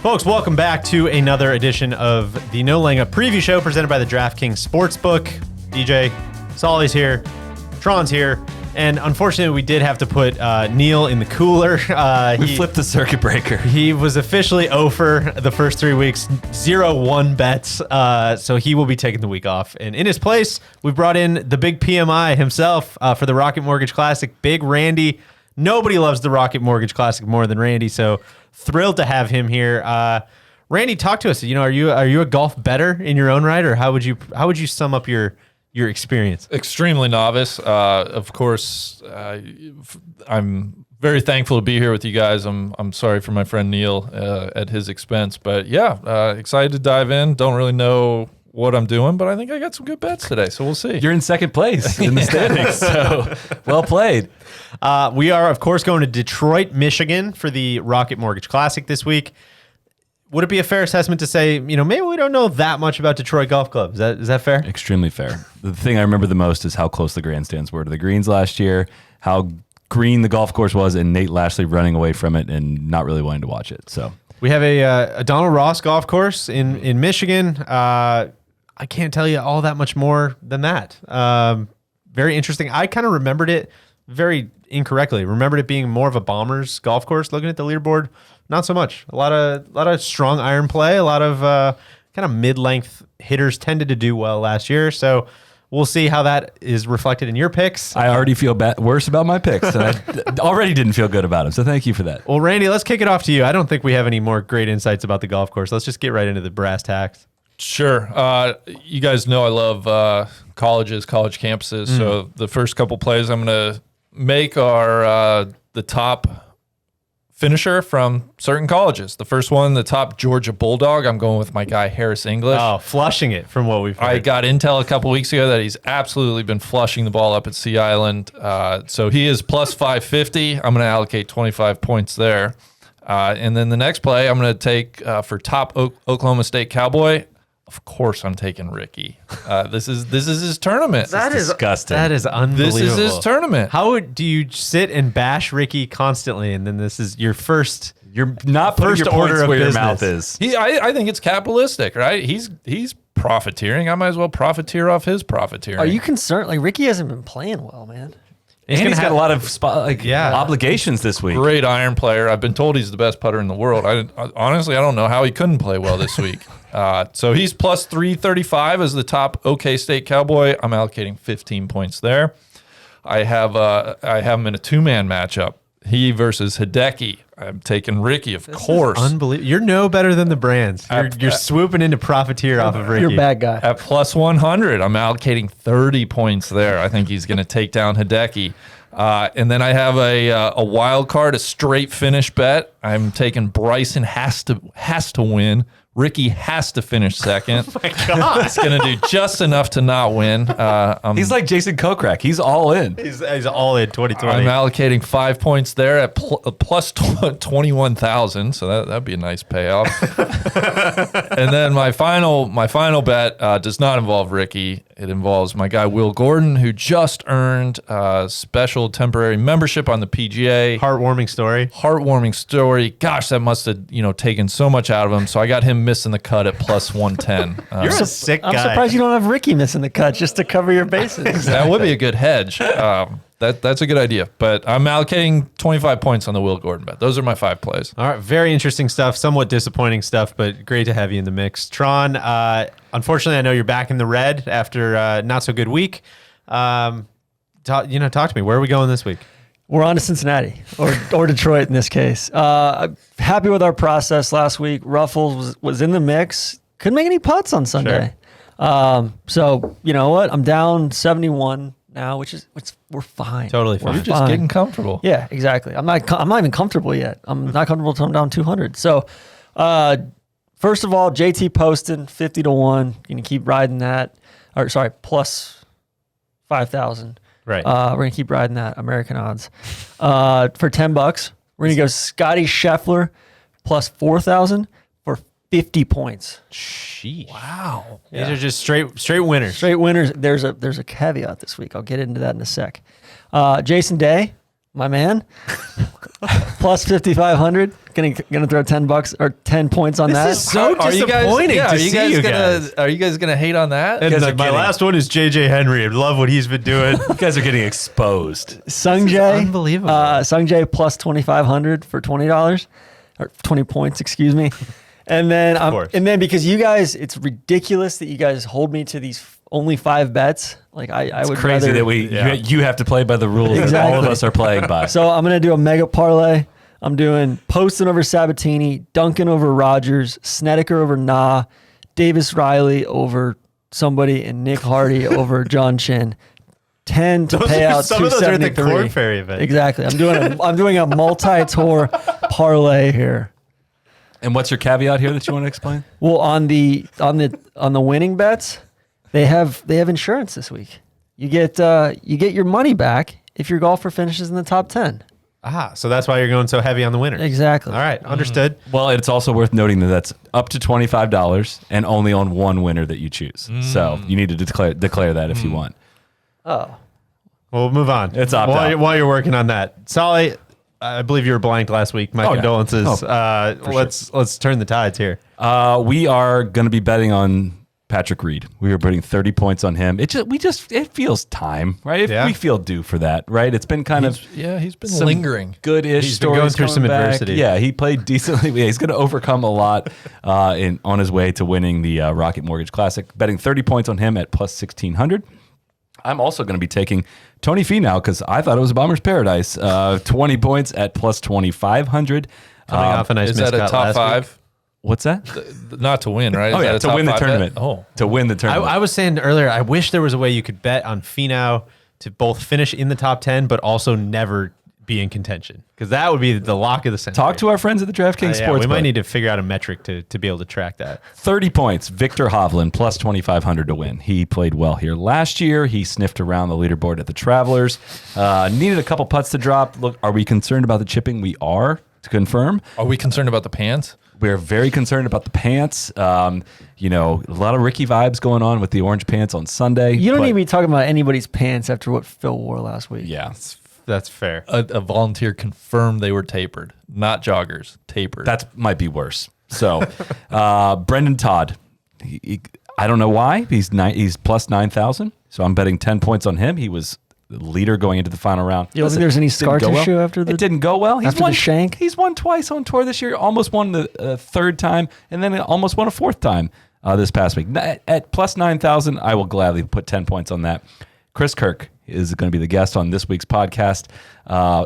Folks, welcome back to another edition of the No Laying Up preview show presented by the DraftKings Sportsbook. DJ, Soly's here, Tron's here, and unfortunately we did have to put Neil in the cooler. We flipped the circuit breaker. He was officially 0 for the first 3 weeks, 0-1 bets, so he will be taking the week off. And in his place, we brought in the big PMI himself for the Rocket Mortgage Classic, Big Randy. Nobody loves the Rocket Mortgage Classic more than Randy, so thrilled to have him here. Randy, talk to us. You know, are you a golf bettor in your own right, or how would you sum up your experience? Extremely novice. Of course, I'm very thankful to be here with you guys. I'm sorry for my friend Neil at his expense, but yeah, excited to dive in. Don't really know what I'm doing, but I think I got some good bets today, so we'll see. You're in second place in the standings, so well played. We are, of course, going to Detroit, Michigan for the Rocket Mortgage Classic this week. Would it be a fair assessment to say, you know, maybe we don't know that much about Detroit Golf Club? Is that fair? Extremely fair. The thing I remember the most is how close the grandstands were to the greens last year, how green the golf course was, and Nate Lashley running away from it and not really wanting to watch it. So we have a Donald Ross golf course in Michigan. I can't tell you all that much more than that. Very interesting. I kind of remembered it very incorrectly. Remembered it being more of a Bombers golf course. Looking at the leaderboard, not so much. A lot of strong iron play. A lot of kind of mid-length hitters tended to do well last year. So we'll see how that is reflected in your picks. I already feel worse about my picks, and I already didn't feel good about them. So thank you for that. Well, Randy, let's kick it off to you. I don't think we have any more great insights about the golf course. Let's just get right into the brass tacks. Sure. You guys know I love colleges, college campuses. So the first couple plays I'm going to make are the top finisher from certain colleges. The first one, the top Georgia Bulldog. I'm going with my guy Harris English. Oh, flushing it from what we've heard. I got intel a couple weeks ago that he's absolutely been flushing the ball up at Sea Island. So he is plus 550. I'm going to allocate 25 points there. And then the next play I'm going to take for top Oklahoma State Cowboy. Of course, I'm taking Ricky. This is his tournament. That is disgusting. That is unbelievable. This is his tournament. How do you sit and bash Ricky constantly, and then this is your first? You're not putting first your order points of where business. your mouth is. I think it's capitalistic, right? He's profiteering. I might as well profiteer off his profiteering. Are you concerned? Like, Ricky hasn't been playing well, man. And he's got a lot of obligations this week. Great iron player. I've been told he's the best putter in the world. Honestly, I don't know how he couldn't play well this week. So he's plus 335 as the top OK State Cowboy. I'm allocating 15 points there. I have him in a two-man matchup. He versus Hideki. I'm taking Ricky, of course. Unbelievable. You're no better than the brands. You're swooping into profiteer off of Ricky. You're a bad guy. At plus 100, I'm allocating 30 points there. I think he's going to take down Hideki. And then I have a wild card, a straight finish bet. I'm taking Bryson has to win. Ricky has to finish second. Oh my God. He's going to do just enough to not win. He's like Jason Kokrak. He's all in. He's all in 2020. I'm allocating 5 points there at plus 21,000. So that'd be a nice payoff. And then my final bet does not involve Ricky. It involves my guy Will Gordon, who just earned a special temporary membership on the PGA. Heartwarming story. Gosh, that must have taken so much out of him. So I got him missing the cut at plus 110. You're a sick guy. I'm surprised you don't have Ricky missing the cut just to cover your bases. That would be a good hedge. That's a good idea. But I'm allocating 25 points on the Will Gordon bet. Those are my 5 plays. All right, very interesting stuff. Somewhat disappointing stuff, but great to have you in the mix. Tron, unfortunately, I know you're back in the red after a not so good week. Talk to me. Where are we going this week? We're on to Cincinnati or Detroit in this case. Happy with our process last week. Ruffles was in the mix. Couldn't make any putts on Sunday. Sure. So you know what? I'm down 71 now, which we're fine. Totally fine. You're just getting comfortable. Yeah, exactly. I'm not even comfortable yet. I'm not comfortable until I'm down 200. So, first of all, JT Poston 50 to 1. You can keep riding that. Or sorry, plus 5,000. Right. We're gonna keep riding that American odds. For $10, we're gonna go Scotty Scheffler plus 4,000 for 50 points. Sheesh. Wow. These are just straight winners. Straight winners. There's a caveat this week. I'll get into that in a sec. Jason Day my man. Plus 5,500. Gonna throw $10 or 10 points on that. is so Are you guys? disappointing Yeah, to are you see guys you gonna? guys. Are you guys gonna hate on that? And guys like, are my kidding. last one is JJ Henry. I love what he's been doing. You guys are getting exposed. Sungjae, unbelievable. Sungjae plus 2,500 for $20 or 20 points, excuse me. And then course. because you guys, it's ridiculous that you guys hold me to these only 5 bets. Like I would Crazy rather, that you have to play by the rules that all of Exactly. us are playing by. So I'm gonna do a mega parlay. I'm doing Poston over Sabatini, Duncan over Rogers, Snedeker over Na, Davis Riley over somebody, and Nick Hardy over John Chin. 10 to pay out some of those are at the 273. Corn Ferry event. Exactly. I'm doing a multi-tour parlay here. And what's your caveat here that you want to explain? Well, on the winning bets, they have insurance this week. You get your money back if your golfer finishes in the top 10. So that's why you're going so heavy on the winner. Exactly. All right, understood. Well, it's also worth noting that that's up to $25 and only on one winner that you choose. So you need to declare that if you want. Oh. Well, we'll move on. It's opt out. while you're working on that. Soly, I believe you were blanked last week. My Oh, yeah. condolences. Oh, Let's turn the tides here. We are going to be betting on Patrick Reed. We are putting 30 points on him. It feels time, right? Yeah. We feel due for that, right? It's been kind of He's been some lingering. good-ish He's been stories going through coming some back. adversity. Yeah, he played decently. Yeah, he's going to overcome a lot on his way to winning the Rocket Mortgage Classic. Betting 30 points on him at plus 1,600. I'm also going to be taking Tony Finau because I thought it was a Bomber's Paradise. 20 points at plus 2,500. Coming off a nice Is that a miscut top last 5? week. What's that? Not to win, right? Oh Is yeah, that a to top win the 5 bet? tournament. Oh, To win the tournament. I was saying earlier, I wish there was a way you could bet on Finau to both finish in the top 10, but also never be in contention, because that would be the lock of the century. Talk to our friends at the DraftKings Yeah, Sportsbook. we might need to figure out a metric to be able to track that. 30 points. Victor Hovland plus 2,500 to win. He played well here last year. He sniffed around the leaderboard at the Travelers. Needed a couple putts to drop. Look, are we concerned about the chipping? We are, to confirm. Are we concerned about the pants? We're very concerned about the pants. A lot of Ricky vibes going on with the orange pants on Sunday. You don't but- need to be talking about anybody's pants after what Phil wore last week. Yeah. That's fair. A volunteer confirmed they were tapered, not joggers, tapered. That might be worse. So, Brendan Todd, I don't know why. He's plus 9,000. So I'm betting 10 points on him. He was the leader going into the final round. You don't think there's any scar Didn't go tissue well. after the? It didn't go well. after the shank? He's won twice on tour this year. Almost won the third time, and then almost won a fourth time this past week. At plus 9,000, I will gladly put 10 points on that. Chris Kirk is going to be the guest on this week's podcast.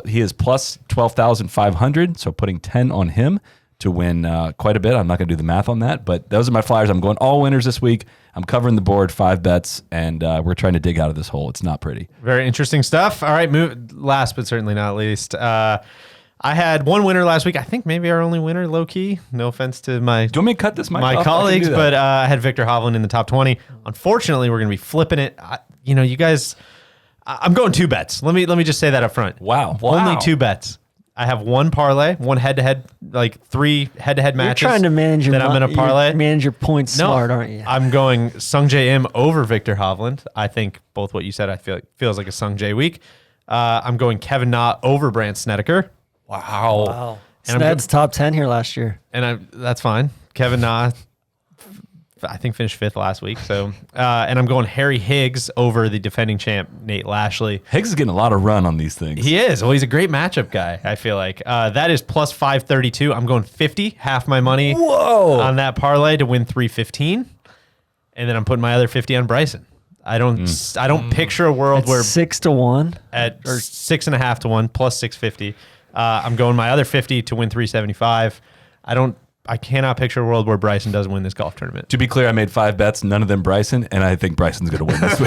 He is plus 12,500, so putting 10 on him to win quite a bit. I'm not going to do the math on that, but those are my flyers. I'm going all winners this week. I'm covering the board, 5 bets, and we're trying to dig out of this hole. It's not pretty. Very interesting stuff. All right, last but certainly not least, I had one winner last week. I think maybe our only winner, low key. No offense to my Do you want me to cut this mic off? I my can colleagues, do that. but I had Victor Hovland in the top 20. Unfortunately, we're going to be flipping it. You guys, I'm going 2 bets. Let me just say that up front. Wow. Only 2 bets. I have one parlay, one head-to-head, like 3 head-to-head You're matches. trying to manage your that I'm going to you parlay. manage your points smart, aren't you? I'm going Sungjae Im over Victor Hovland. I think both what you said, feels like a Sungjae week. I'm going Kevin Na over Brandt Snedeker. wow. And I'm Sned's top 10 here last year. And that's fine. Kevin Na, I think, finished 5th last week. So, and I'm going Harry Higgs over the defending champ Nate Lashley. Higgs is getting a lot of run on these things. He is. Well, he's a great matchup guy, I feel like. That is plus 532. I'm going 50, half my money on that parlay to win 315. And then I'm putting my other 50 on Bryson. I don't picture a world where 6 to 1. at 6.5 to 1 plus 650. I'm going my other 50 to win 375. I cannot picture a world where Bryson doesn't win this golf tournament. To be clear, I made 5 bets, none of them Bryson, and I think Bryson's going to win this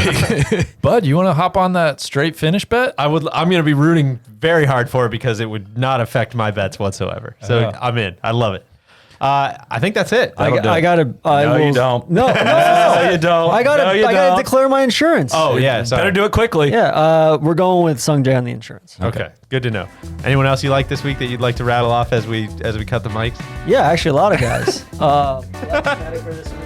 week. Bud, you want to hop on that straight finish bet? I'm going to be rooting very hard for it because it would not affect my bets whatsoever. So I'm in. I love it. I think that's it. I got to. No, you don't. No, No, you don't. I got No, you to don't. declare my insurance. Oh, yeah. Sorry. Better do it quickly. Yeah, we're going with Sungjae on the insurance. Okay. Good to know. Anyone else you like this week that you'd like to rattle off as we cut the mics? Yeah, actually, a lot of guys. Snedeker this week.